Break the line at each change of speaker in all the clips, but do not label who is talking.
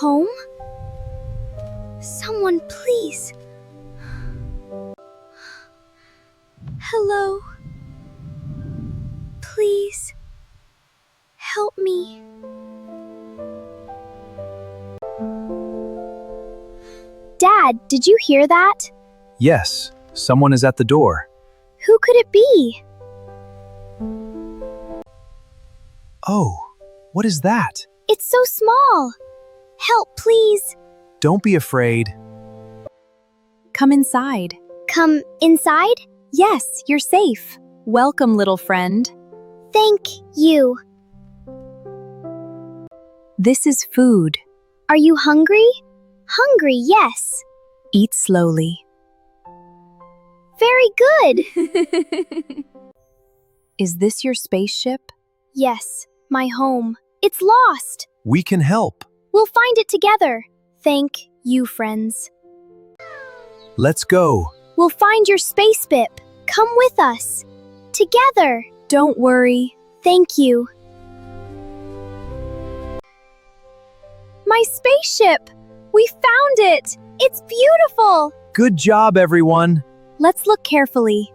home? Someone, please. Hello. Please. Help me. Dad, did you hear that?
Yes, someone is at the door.
Who could it be?
Oh, what is that?
It's so small. Help, please.
Don't be afraid.
Come inside.
Come inside?
Yes, you're safe. Welcome, little friend.
Thank you.
This is food.
Are you hungry? Hungry, yes.
Eat slowly.
Very good.
Is this your spaceship?
Yes, my home. It's lost.
We can help.
We'll find it together. Thank you, friends.
Let's go.
We'll find your spaceship. Come with us. Together.
Don't worry.
Thank you. My spaceship! We found it! It's beautiful!
Good job, everyone.
Let's look carefully.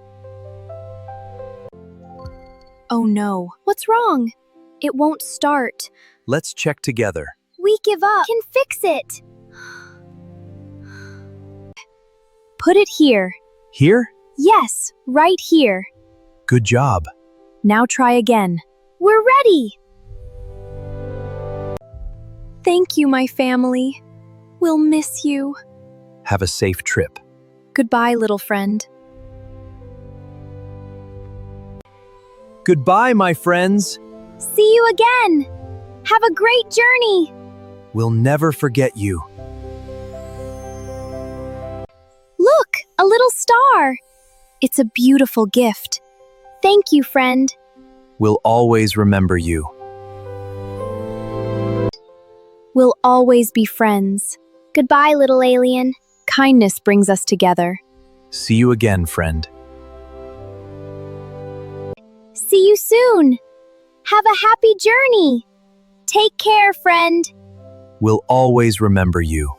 Oh no.
What's wrong? It won't start.
Let's check together.
We give up. Can fix it.
Put it here.
Here?
Yes, right here.
Good job.
Now try again.
We're ready.
Thank you, my family. We'll miss you.
Have a safe trip.
Goodbye, little friend.
Goodbye, my friends.
See you again. Have a great journey.
We'll never forget you.
Look, a little star. It's a beautiful gift. Thank you, friend.
We'll always remember you.
We'll always be friends.
Goodbye, little alien.
Kindness brings us together.
See you again, friend.
See you soon. Have a happy journey. Take care, friend.
We'll always remember you.